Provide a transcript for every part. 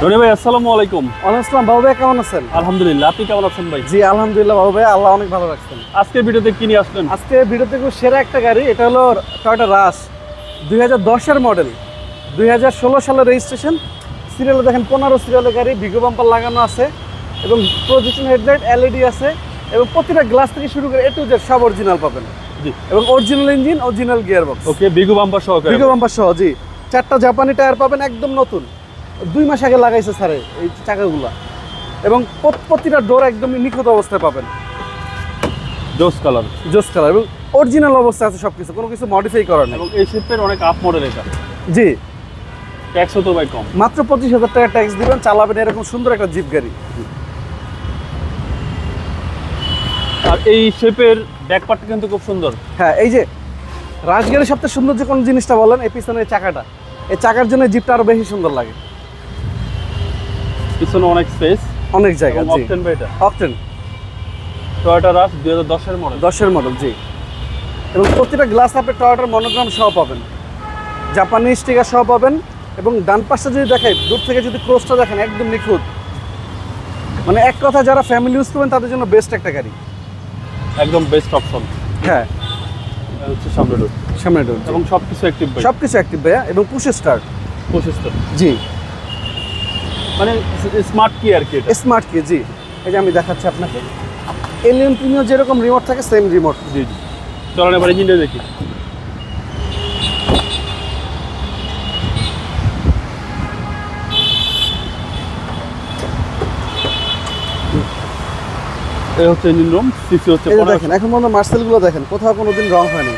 রনি ভাই আসসালামু আলাইকুম। ওয়ালাইকুম আসসালাম। বাবু ভাই কেমন আছেন? আলহামদুলিল্লাহ, আপনি কেমন আছেন ভাই? জি আলহামদুলিল্লাহ বাবু ভাই, আল্লাহ অনেক ভালো রাখছেন। আজকের ভিডিওতে কি নিয়ে আসলেন? আজকে ভিডিওতে খুব সেরা একটা গাড়ি, এটা হলো টয়োটা রাশ 2010-এর মডেল, 2016 সালের রেজিস্ট্রেশন। সিরিয়ালে দেখেন 15 সিরিয়ালের গাড়ি, ভিগো বাম্পার লাগানো আছে এবং প্রজেকশন হেডলাইট এলইডি আছে এবং প্রতিটা গ্লাস থেকে শুরু করে এ টু জেড সব অরিজিনাল পাবেন। জি, এবং original engine, original gear box. Okay, Vigo bumper সহকারে। ভিগো বাম্পার সহ, জি। 4টা জাপানি টায়ার পাবেন একদম নতুন, 2 মাস আগে লাগাইছে স্যারে এই চাকাগুলা। এবং প্রতিটা ডোর একদম নিখুঁত অবস্থায় পাবেন, জোস কালার। জোস কালার এবং অরিজিনাল অবস্থায় আছে সবকিছু, কোনো কিছু মডিফাই করার নেই। এবং এই শিপের অনেক আপ মডেল এটা। জি, ট্যাক্সও তো ভাই কম। মাত্র 25,000 টাকা ট্যাক্স দিবেন, চালাবেন এরকম সুন্দর একটা জিপ গাড়ি। আর এই শেপের ব্যাক পার্টটা কিন্তু খুব সুন্দর। হ্যাঁ, এই যে রাজগাড়ির সবচেয়ে সুন্দর যে কোন জিনিসটা বলেন, এই পিছনে এই চাকাটা, এই চাকার জন্য জিপটা আরো বেশি সুন্দর লাগে। পিছনে অনেক স্পেস, অনেক জায়গা। জি, অকটেন ভাই এটা। অকটেন টয়োটা রাশ 2010-এর মডেল। 10-এর মডেল, জি। এবং প্রতিটা গ্লাস আপনি টয়োটার মনোগ্রাম সহ পাবেন, জাপানি স্টিকার সহ পাবেন। এবং ডান পাশটা যদি দেখেন, দূর থেকে যদি ক্রসটা দেখেন একদম নিখুঁত, মানে এক কথা যারা ফ্যামিলি ইউজ করবেন তাদের জন্য বেস্ট একটা গাড়ি, একদম বেস্ট অপশন। হ্যাঁ। হচ্ছে সামনে ডোর, সামনে ডোর এবং সবকিছু অ্যাক্টিভ ভাই। সবকিছু অ্যাক্টিভ ভাইয়া, এবং পুশ স্টার্ট। প্রসেসর, জি, মানে স্মার্ট কি আর কি এটা। স্মার্ট কি, জি। এই যে আমি দেখাচ্ছি আপনাকে, এলিয়ন প্রিমিও যেরকম রিমোট থাকে সেম রিমোট। জি জি, চলেন এবার ইঞ্জিনটা দেখি। এই হচ্ছে ইঞ্জিন রুম, সিসি হচ্ছে এই যে 1500। দেখেন এখন পর্যন্ত মার্সেলগুলো দেখেন কোথাও কোনোদিন রং হয়নি।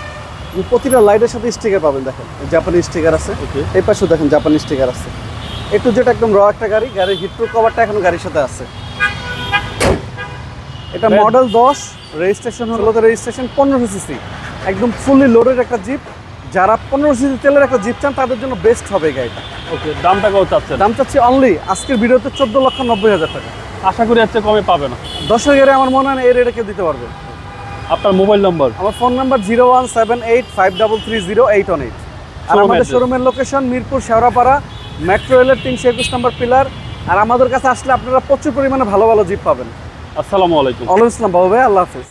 প্রতিটা লাইটের সাথে স্টিকার পাবেন, দেখেন জাপানি স্টিকার আছে। Okay. এই পাশেও দেখেন জাপানি স্টিকার আছে। একটু যেটা একদম র একটা গাড়ি, গাড়ির হিটপ্রুফ কভারটা এখন গাড়ির সাথে আছে। এটা Ben- মডেল 10, রেজিস্ট্রেশন হলো রেজিস্ট্রেশন 1500 সিসি, একদম ফুললি লোডেড একটা জিপ। যারা 1500 সিসি তেলের একটা জিপ চান তাদের জন্য বেস্ট হবে এই গাড়িটা। ওকে, দামটা কত চাচ্ছেন? দাম চাচ্ছি অনলি আজকের ভিডিওতে 14,90,000 টাকা। আশা করি এর চেয়ে কমে পাবে না। 10-এর গাড়ি আমার মনে হয় না এই রেটে কেউ দিতে পারবে। আপনার মোবাইল নম্বর? আমার ফোন নাম্বার 01785330818। আর Showroom আমাদের address? শোরুমের লোকেশন মিরপুর শেওড়াপাড়া, মেট্রো রেলের 321 নম্বর পিলার। আর আমাদের কাছে আসলে আপনারা প্রচুর পরিমাণে ভালো ভালো জিপ পাবেন। আসসালামু আলাইকুম। ওয়ালাইকুম আসসালাম বাবু ভাই, আল্লাহ হাফেজ।